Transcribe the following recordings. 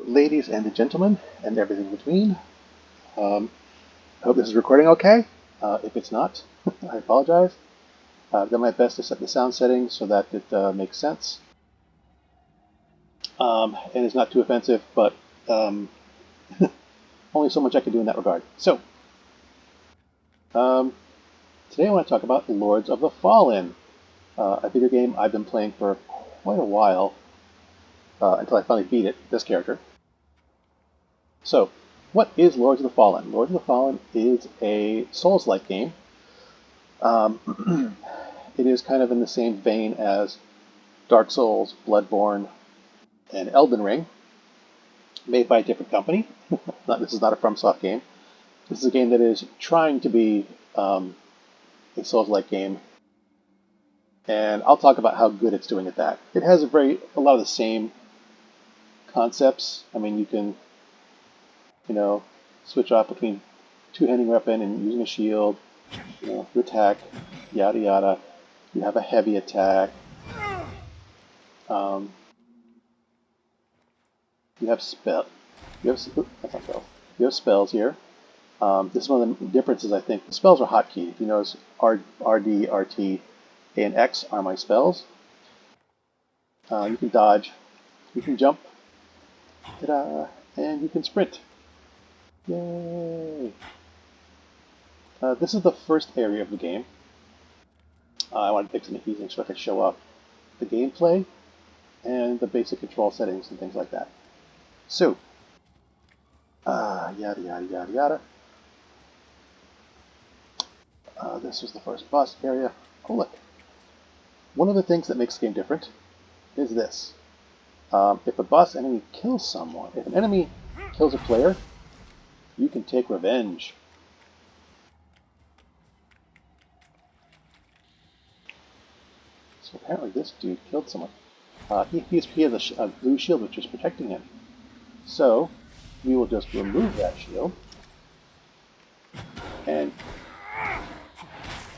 ladies and gentlemen, and everything between. I hope this is recording okay. If it's not, I apologize. I've done my best to set the sound settings so that it makes sense. And it's not too offensive, but only so much I can do in that regard. So, today I want to talk about Lords of the Fallen, a video game I've been playing for quite a while, until I finally beat it, this character. So, what is Lords of the Fallen? Lords of the Fallen is a Souls-like game. It is kind of in the same vein as Dark Souls, Bloodborne, and Elden Ring, made by a different company. This is not a FromSoft game. This is a game that is trying to be a Souls-like game, and I'll talk about how good it's doing at that. It has a lot of the same concepts. I mean, you can, switch off between two-handing weapon and using a shield, to attack, yada yada. You have a heavy attack. You have spell. That's not spells. You have spells here. This is one of the differences, I think. The spells are hotkey. If you notice, RD, RT, A, and X are my spells. You can dodge. You can jump. Ta-da! And you can sprint. Yay! This is the first area of the game. I wanted to fix some easy so I could show off the gameplay and the basic control settings and things like that. So, yada yada yada yada. This was the first boss area. Oh look! One of the things that makes the game different is this. If a boss enemy kills someone, if an enemy kills a player, you can take revenge. So apparently this dude killed someone. He has a blue shield which is protecting him. So we will just remove that shield. And...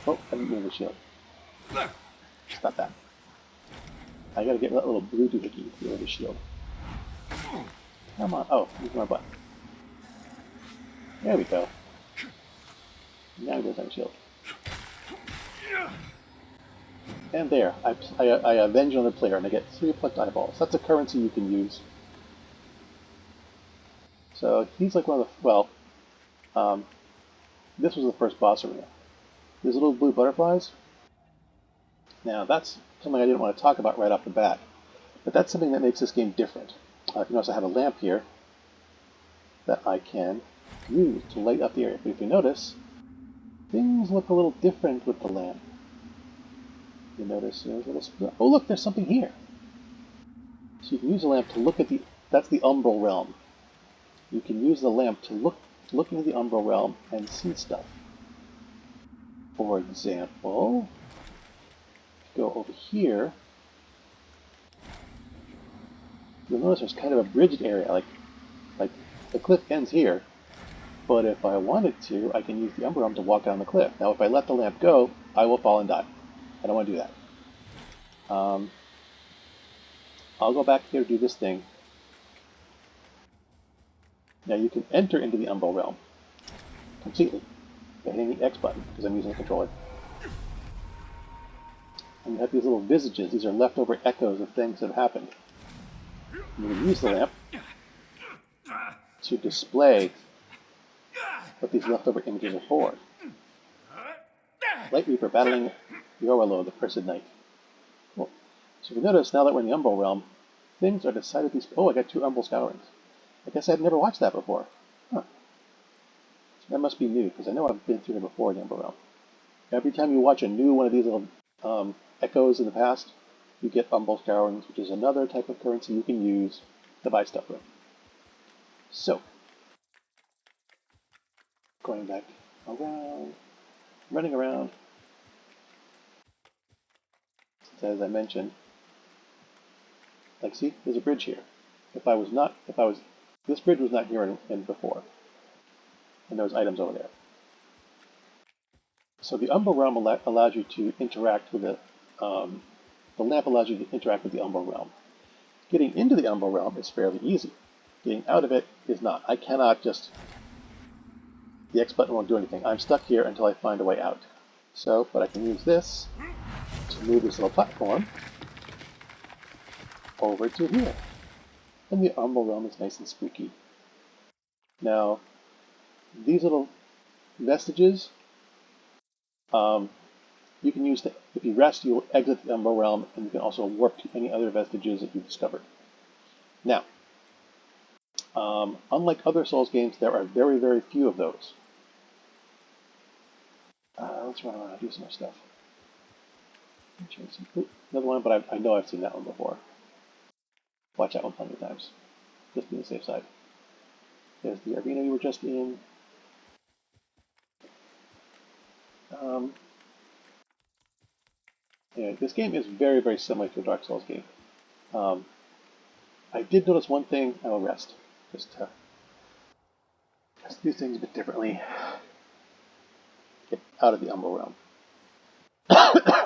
oh, I didn't move the shield. Stop that. I gotta get that little blue doohickey to remove the shield. Come on. Oh, use my butt. There we go. Now he doesn't have a shield. And there, I avenge another player, and I get 3 plucked eyeballs. That's a currency you can use. So he's like one of the, this was the first boss arena. These little blue butterflies. Now that's something I didn't want to talk about right off the bat, but that's something that makes this game different. You notice I have a lamp here that I can use to light up the area. But if you notice, things look a little different with the lamp. You notice, oh look, there's something here. So you can use the lamp to look at that's the umbral realm. You can use the lamp to look into the umbral realm and see stuff. For example, go over here, you'll notice there's kind of a bridged area, like the cliff ends here, but if I wanted to, I can use the umbral realm to walk down the cliff. Now if I let the lamp go, I will fall and die. I don't want to do that. I'll go back here to do this thing. Now you can enter into the umbral realm completely by hitting the X button, because I'm using the controller. And you have these little visages. These are leftover echoes of things that have happened. You can use the lamp to display what these leftover images are for. Light Reaper battling Yorwalo, the Cursed Knight. Cool. So if you notice, now that we're in the Umbral Realm, things are decidedly... oh, I got 2 Umbral Scourings. I guess I've never watched that before. Huh. That must be new, because I know I've been through it before in the Umbral Realm. Every time you watch a new one of these little echoes in the past, you get Umbral Scourings, which is another type of currency you can use to buy stuff with. So, going back around, running around. As I mentioned, like, see, there's a bridge here. This bridge was not here in before, and there was items over there. So the Umbral Realm allows you to interact with the lamp allows you to interact with the Umbral Realm. Getting into the Umbral Realm is fairly easy. Getting out of it is not. I cannot just... The X button won't do anything. I'm stuck here until I find a way out. So, but I can use this to move this little platform over to here. And the Umbral Realm is nice and spooky. Now, these little vestiges, you can use to, if you rest, you will exit the Umbral Realm, and you can also warp to any other vestiges that you've discovered. Now, unlike other Souls games, there are very, very few of those. Let's run around and do some more stuff. Another one, but I know I've seen that one before. Watch that one plenty of times. Just be on the safe side. There's the arena you were just in. Anyway, this game is very, very similar to a Dark Souls game. I did notice one thing. I will rest. Just to do things a bit differently. Get out of the Umbral Realm.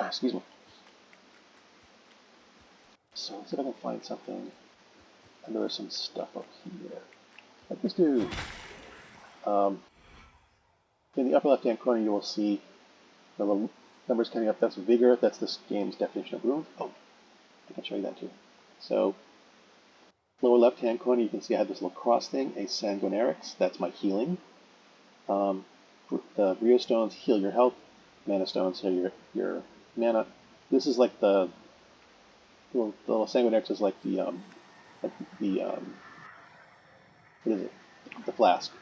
Excuse me. So let's see if I can find something. I know there's some stuff up here. Like this dude. In the upper left-hand corner, you will see the little numbers coming up. That's vigor. That's this game's definition of wound. Oh, I can show you that too. So, lower left-hand corner, you can see I have this little cross thing, a sanguinarix. That's my healing. The Rio stones heal your health. Mana stones heal your mana. This is like the little sanguinarix is like the what is it? The flask.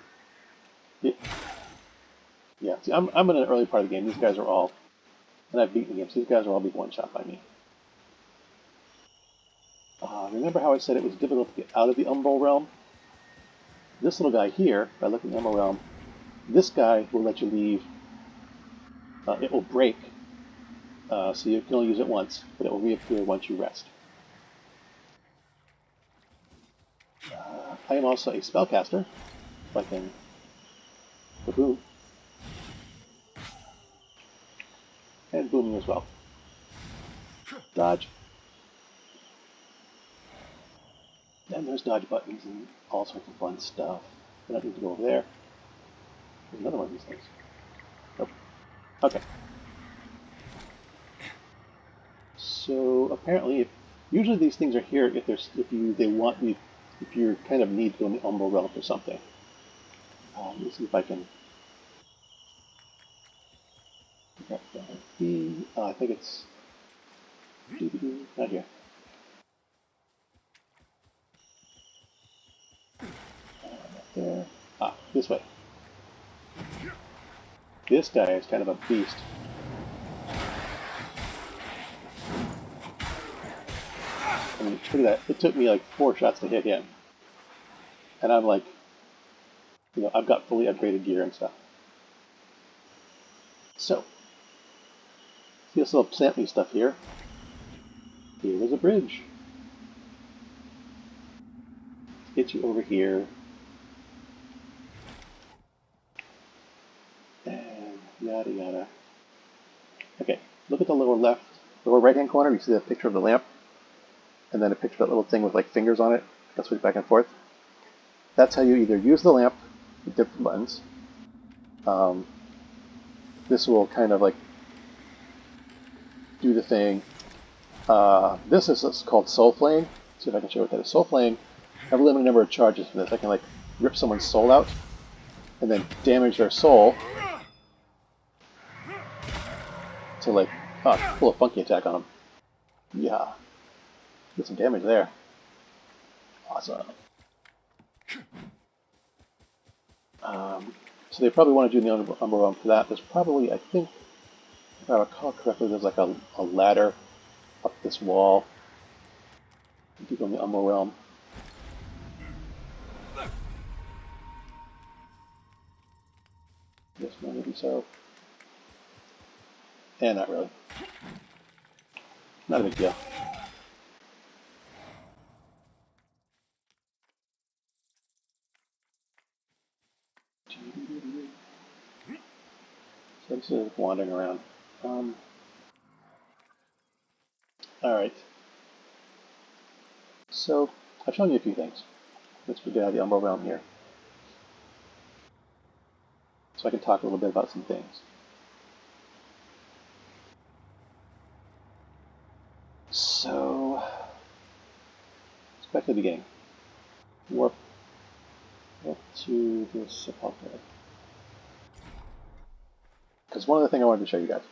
Yeah, see, I'm in an early part of the game. These guys are all, and I've beaten the game, so these guys are all being one-shot by me. Remember how I said it was difficult to get out of the Umbral Realm? This little guy here, by looking at the Umbral Realm, this guy will let you leave. It will break, so you can only use it once, but it will reappear once you rest. I am also a spellcaster, so I can boom. And booming as well. Dodge. And there's dodge buttons and all sorts of fun stuff. I don't need to go over there. There's another one of these things. Nope. Okay. So apparently, usually these things are here if you kind of need to go in the Umbral Realm for something. Let me see if I can. I think it's not here. There. This way. This guy is kind of a beast. I mean, look at that. It took me like 4 shots to hit him. And I'm like, I've got fully upgraded gear and stuff. So, see this little plant stuff here? Here is a bridge. Get you over here. And yada yada. Okay, look at the lower right hand corner. You see that picture of the lamp? And then a picture of that little thing with like fingers on it. That switch back and forth. That's how you either use the lamp with different buttons. This will kind of like do the thing. This is called Soul Flame. See if I can show what that is. Soul Flame. I have a limited number of charges for this. I can like rip someone's soul out and then damage their soul to like pull a funky attack on them. Yeah. Get some damage there. Awesome. So they probably want to do the Umbral Realm for that. There's probably, I think, if I recall correctly, there's like a ladder up this wall. You go in the Umbral Realm. Yes, maybe so. And not really. Not a big deal. So this is wandering around. Alright. So, I've shown you a few things. Let's get out of the Umbral realm here. So I can talk a little bit about some things. So, let's back to the beginning. Warp to the sepulchre. Because one other thing I wanted to show you guys.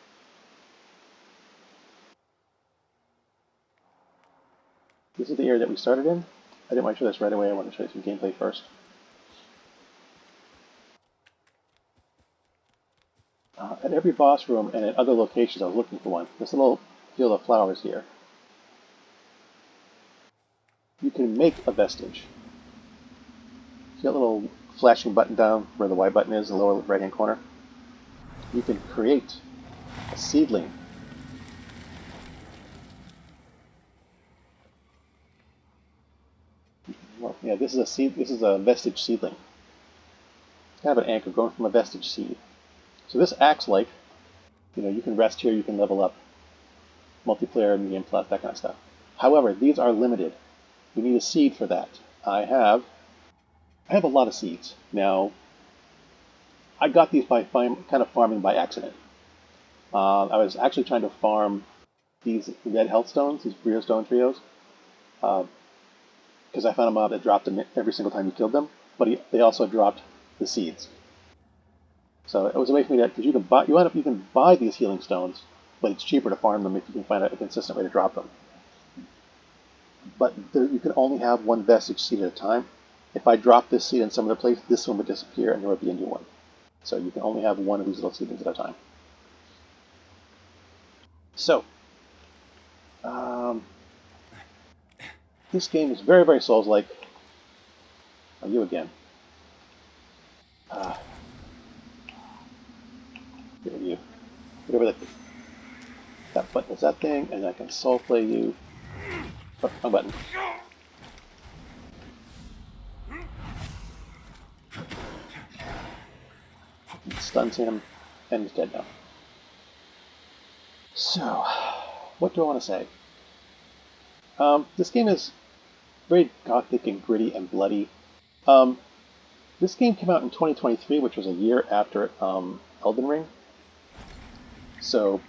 This is the area that we started in. I didn't want to show this right away. I wanted to show you some gameplay first. At every boss room and at other locations, I was looking for one. This little field of flowers here. You can make a vestige. See that little flashing button down where the Y button is in the lower right-hand corner? You can create a seedling. Well, yeah, this is a seed. This is a vestige seedling. It's kind of an anchor growing from a vestige seed. So this acts like, you can rest here, you can level up, multiplayer, medium plus, that kind of stuff. However, these are limited. You need a seed for that. I have a lot of seeds. Now, I got these by kind of farming by accident. I was actually trying to farm these red health stones, these Brio Stone trios, because I found a mob that dropped them every single time you killed them, but they also dropped the seeds. So it was a way for me to, because you can buy these healing stones, but it's cheaper to farm them if you can find a consistent way to drop them. But you can only have one vestige seed at a time. If I drop this seed in some other place, this one would disappear and there would be a new one. So you can only have one of these little seedlings at a time. So, this game is very, very Souls-like. Oh, you again. You. Whatever that button is, that thing, and I can soul play you. Oh, wrong button. It stuns him, and he's dead now. So, what do I want to say? This game is very gothic and gritty and bloody. This game came out in 2023, which was a year after Elden Ring. So,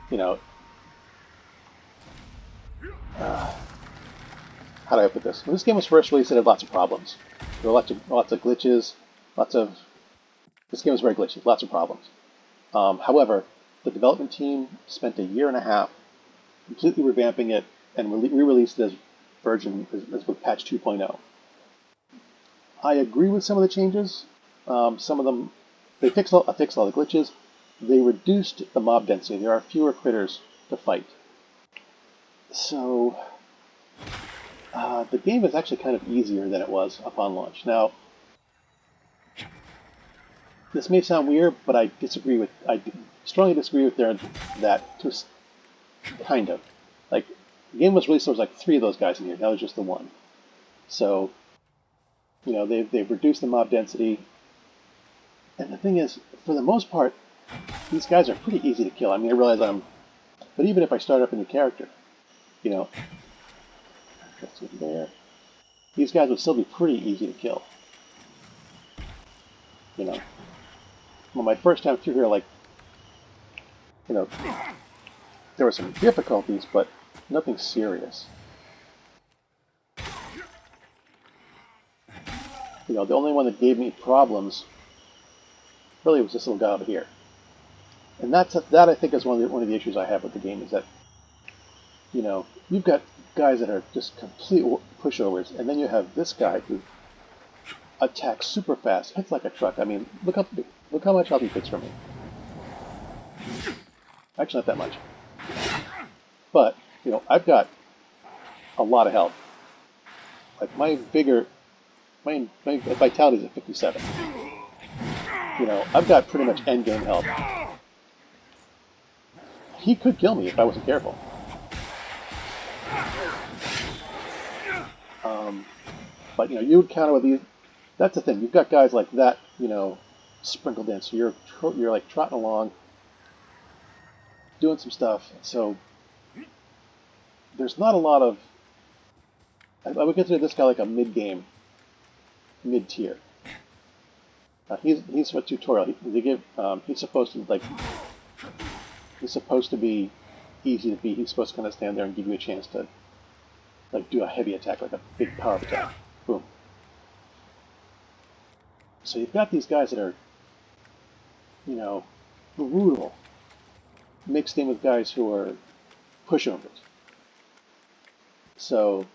how do I put this? When this game was first released, it had lots of problems. There were lots of glitches, This game was very glitchy, lots of problems. However, the development team spent a year and a half completely revamping it and re-released it as with patch 2.0. I agree with some of the changes. Some of them, they fixed all the glitches. They reduced the mob density. There are fewer critters to fight. So, the game is actually kind of easier than it was upon launch. Now, this may sound weird, but I strongly disagree with that to kind of. Like, the game was released, there was like 3 of those guys in here. Now there's just the 1. So, they've reduced the mob density. And the thing is, for the most part, these guys are pretty easy to kill. I mean, I realize but even if I start up a new character, there, these guys would still be pretty easy to kill. Well, my first time through here, there were some difficulties, but nothing serious. The only one that gave me problems really was this little guy over here. And that I think is one of the issues I have with the game is that, you've got guys that are just complete pushovers, and then you have this guy who attacks super fast, hits like a truck. I mean, look how much health he takes from me. Actually, not that much. But, I've got a lot of health. Like, my vitality is at 57. I've got pretty much endgame health. He could kill me if I wasn't careful. But, you would counter with these. That's the thing. You've got guys like that, sprinkled in. So you're like trotting along, doing some stuff. So there's not a lot of I would consider this guy like a mid-game, mid-tier. He's a tutorial. They give he's supposed to be easy to beat. He's supposed to kind of stand there and give you a chance to like do a heavy attack, like a big power attack. Boom. So you've got these guys that are, you know, brutal, mixed in with guys who are pushovers. So,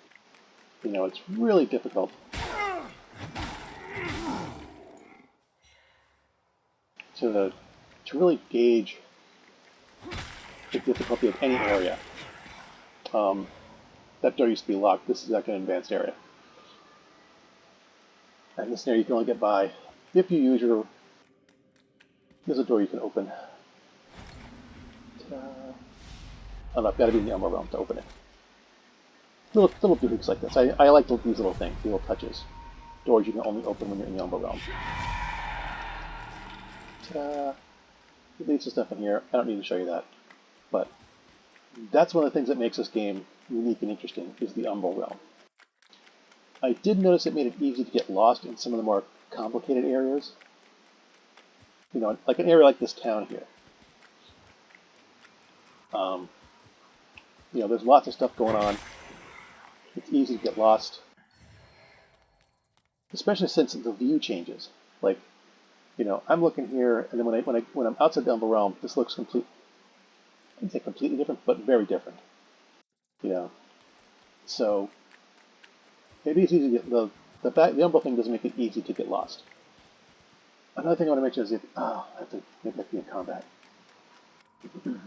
you know, it's really difficult to really gauge the difficulty of any area. That door used to be locked. This is like an advanced area. And this area you can only get by if you use your... There's a door you can open. Oh no, I've got to be in the Umbral Realm to open it. Little gimmicks like this. I like these little things, the little touches. Doors you can only open when you're in the Umbral Realm. Ta-da! It leads to stuff in here. I don't need to show you that. But that's one of the things that makes this game unique and interesting, is the Umbral Realm. I did notice it made it easy to get lost in some of the more complicated areas. You know, like an area like this town here. You know, there's lots of stuff going on. It's easy to get lost, especially since the view changes. Like, you know, I'm looking here, and then when I'm outside the Umbral Realm, this looks I wouldn't say completely different, but very different. You know, so it is easy to get the Umbral thing doesn't make it easy to get lost. Another thing I want to mention is I have to make that be in combat because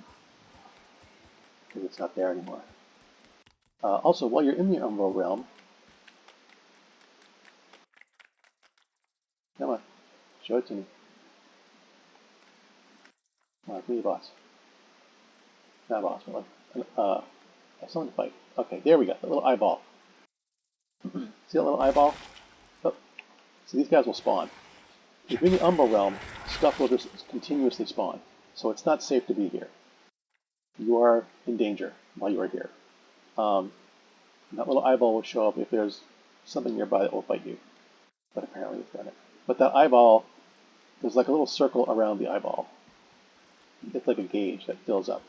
it's not there anymore. Also, while you're in the Umbral Realm, come on, show it to me. Come on, be a boss. Not a boss, but like, I saw him fight. Okay, there we go, the little eyeball. See that little eyeball? Oh, so these guys will spawn. If you're in the Umbral Realm, stuff will just continuously spawn. So it's not safe to be here. You are in danger while you are here. That little eyeball will show up if there's something nearby that will fight you. But apparently it's got it. But that eyeball, there's like a little circle around the eyeball. It's like a gauge that fills up.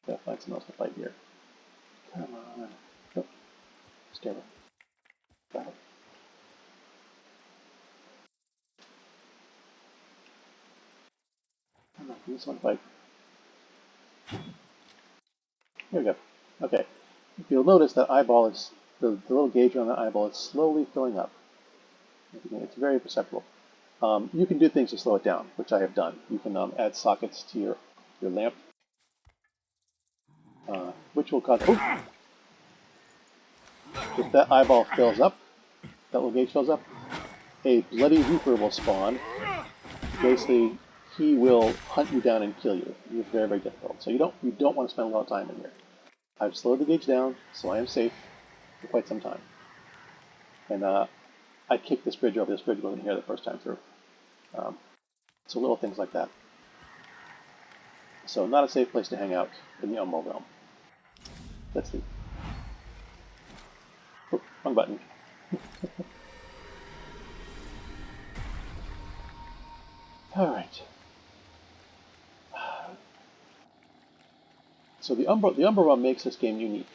Gotta find something else to fight here. Come on. Oh, stairway. Got it. Come on, this one fight. Here we go. Okay. If you'll notice that eyeball is, the little gauge on the eyeball is slowly filling up. It's very perceptible. You can do things to slow it down, which I have done. You can add sockets to your lamp, which will cause... Oh! If that eyeball fills up, that little gauge fills up, a bloody reaper will spawn. Basically, he will hunt you down and kill you. It's very, very difficult. So you don't want to spend a lot of time in here. I've slowed the gauge down, so I am safe for quite some time. And I kicked this bridge over. This bridge wasn't here the first time through. So little things like that. So not a safe place to hang out in the Umbral Realm. Let's see. Oh, wrong button. All right. So the Umbral Realm makes this game unique.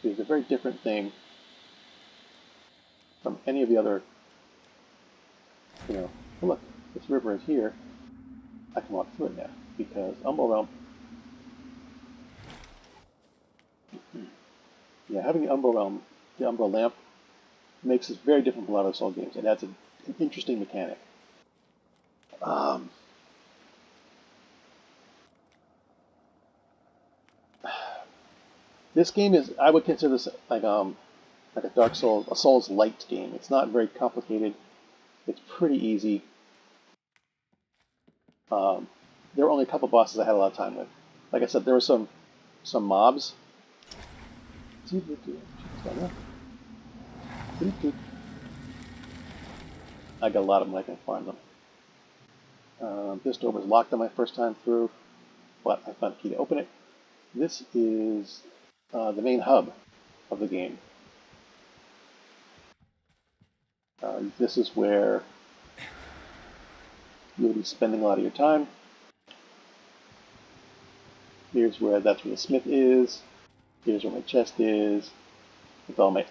It's a very different thing from any of the other, you know, oh look, this river is here. I can walk through it now because Umbral Realm, yeah, having the Umbral Realm, the Umbral Lamp, makes this very different from a lot of Soul games. It adds an interesting mechanic. This game is, I would consider this like a Dark Souls, a Souls light game. It's not very complicated. It's pretty easy. There were only a couple bosses I had a lot of time with. Like I said, there were some mobs. I got a lot of them. I can farm them. This door was locked on my first time through, but I found a key to open it. This is the main hub of the game. This is where you'll be spending a lot of your time. Here's where that's where the smith is. Here's where my chest is. With all my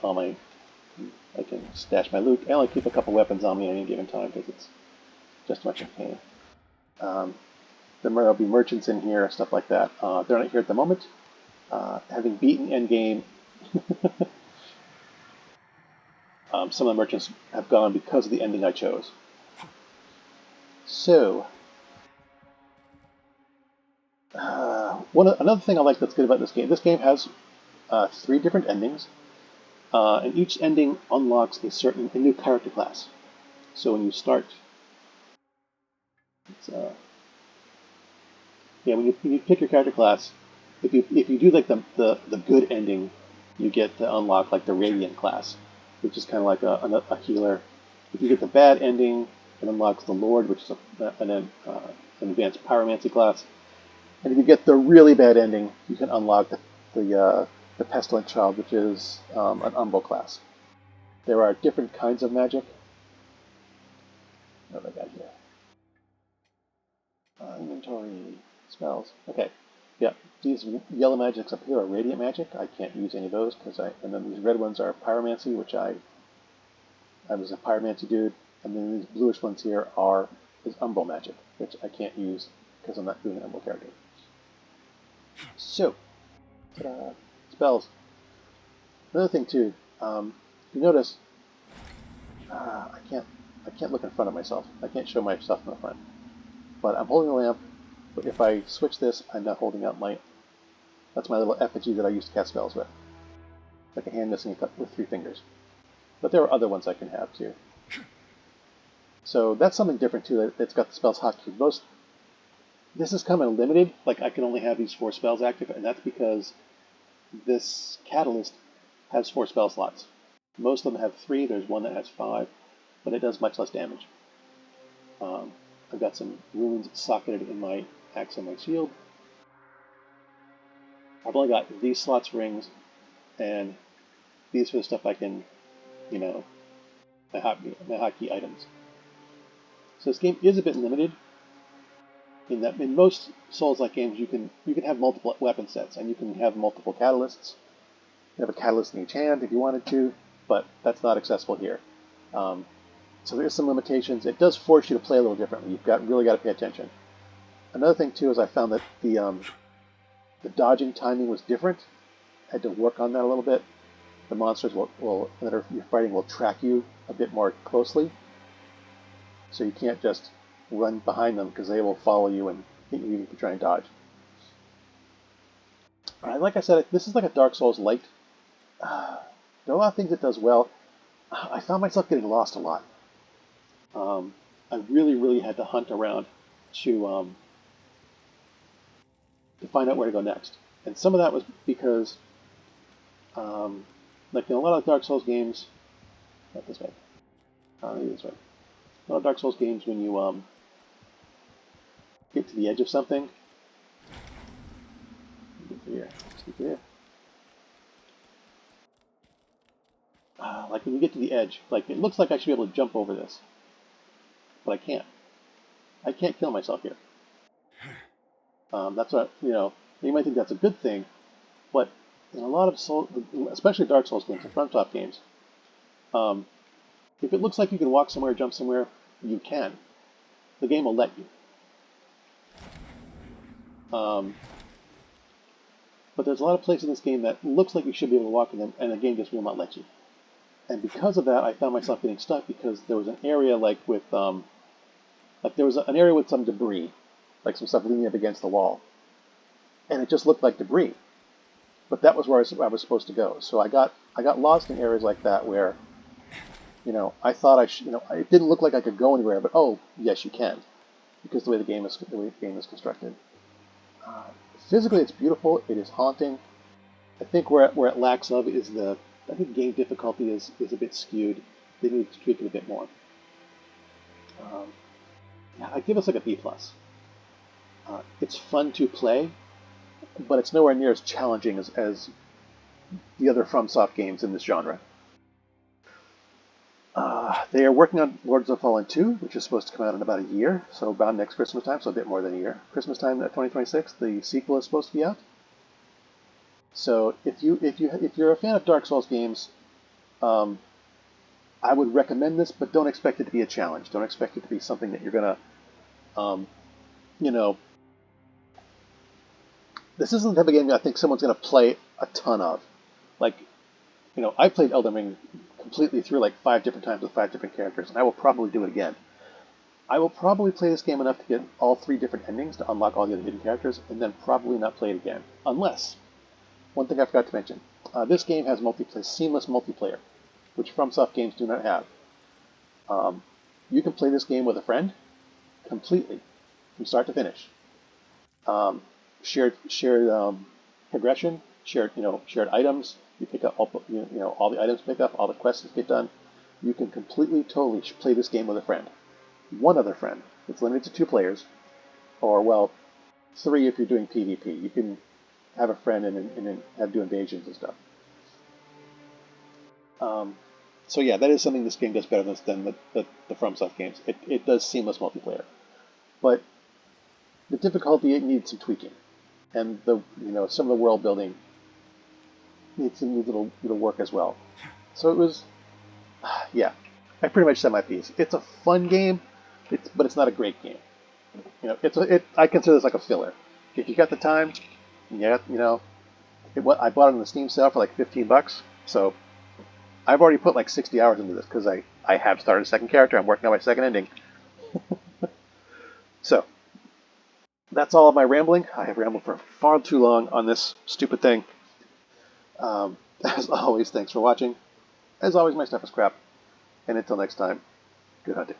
I can stash my loot. I only keep a couple weapons on me at any given time because it's just much of a pain. There'll be merchants in here, stuff like that. They're not here at the moment. Having beaten endgame, some of the merchants have gone because of the ending I chose. So, another thing I like that's good about this game has 3 different endings, and each ending unlocks a new character class. So when you start, when you pick your character class, if you do like the good ending, you get to unlock like the Radiant class, which is kind of like a healer. If you get the bad ending, it unlocks the Lord, which is an advanced pyromancy class. And if you get the really bad ending, you can unlock the Pestilent Child, which is an Umbo class. There are different kinds of magic. What have I got here? Inventory, spells. Okay, yeah, these yellow magics up here are radiant magic. I can't use any of those and then these red ones are pyromancy, which I was a pyromancy dude, and then these bluish ones here is umbo magic, which I can't use because I'm not doing an umbo character. So, spells. Another thing too, you notice I can't look in front of myself. I can't show my stuff in the front. But I'm holding the lamp. But if I switch this, I'm not holding out that's my little effigy that I used to cast spells with. Like a hand missing with 3 fingers. But there are other ones I can have too. So that's something different too. It's got the spells hotkey. This is kind of limited. Like I can only have these 4 spells active, and that's because this catalyst has 4 spell slots. Most of them have 3. There's one that has 5, but it does much less damage. I've got some runes socketed in my axe and my shield. I've only got these slots rings, and these are the stuff I can, my hotkey items. So this game is a bit limited in that in most Souls-like games you can have multiple weapon sets and you can have multiple catalysts. You have a catalyst in each hand if you wanted to, but that's not accessible here. So there's some limitations. It does force you to play a little differently. You've really got to pay attention. Another thing too is I found that the dodging timing was different. I had to work on that a little bit. The monsters that you're fighting will track you a bit more closely. So you can't just run behind them because they will follow you and hit you if you try and dodge. Like I said, this is like a Dark Souls light. There are a lot of things it does well. I found myself getting lost a lot. I really, really had to hunt around to find out where to go next. And some of that was because, like in a lot of Dark Souls games, not this way, maybe this way. A lot of Dark Souls games, when you get to the edge of something, like when you get to the edge, like it looks like I should be able to jump over this, but I can't. I can't kill myself here. That's what you might think that's a good thing, but in a lot of especially Dark Souls games and FromSoft games, if it looks like you can walk somewhere, jump somewhere, you can. The game will let you. But there's a lot of places in this game that looks like you should be able to walk in them, and the game just will not let you. And because of that, I found myself getting stuck because there was an area an area with some debris, like some stuff leaning up against the wall, and it just looked like debris. But that was where I was supposed to go. So I got lost in areas like that where, I thought it didn't look like I could go anywhere, but oh yes, you can, because the way the game is constructed. Physically, it's beautiful. It is haunting. I think where it lacks of is I think game difficulty is a bit skewed. They need to tweak it a bit more. I give us like a B+. It's fun to play, but it's nowhere near as challenging as the other FromSoft games in this genre. They are working on Lords of the Fallen 2, which is supposed to come out in about a year, so about next Christmas time, so a bit more than a year. Christmas time, 2026, the sequel is supposed to be out. So if you're a fan of Dark Souls games, um, I would recommend this, but don't expect it to be a challenge. Don't expect it to be something that you're gonna, um, you know, this isn't the type of game that I think someone's gonna play a ton of. Like, I played Elden Ring completely through like 5 different times with 5 different characters, and I will probably do it again. I will probably play this game enough to get all 3 different endings to unlock all the other hidden characters, and then probably not play it again. Unless, one thing I forgot to mention, this game has seamless multiplayer, which FromSoft games do not have. Um, you can play this game with a friend completely, from start to finish. Um, shared progression, shared items. You pick up all the items, pick up all the quests that get done. You can completely, totally play this game with a friend, one other friend. It's limited to 2 players, or well, 3 if you're doing PvP. You can have a friend and have do invasions and stuff. Um, so yeah, that is something this game does better than the FromSoft games. It does seamless multiplayer, but the difficulty, it needs some tweaking, and some of the world building needs little work as well. So it was, yeah, I pretty much said my piece. It's a fun game, but it's not a great game. I consider this like a filler. If you got the time, yeah, I bought it on the Steam sale for like $15. So I've already put like 60 hours into this because I have started a second character. I'm working on my second ending. So that's all of my rambling. I have rambled for far too long on this stupid thing. As always, thanks for watching. As always, my stuff is crap. And until next time, good hunting.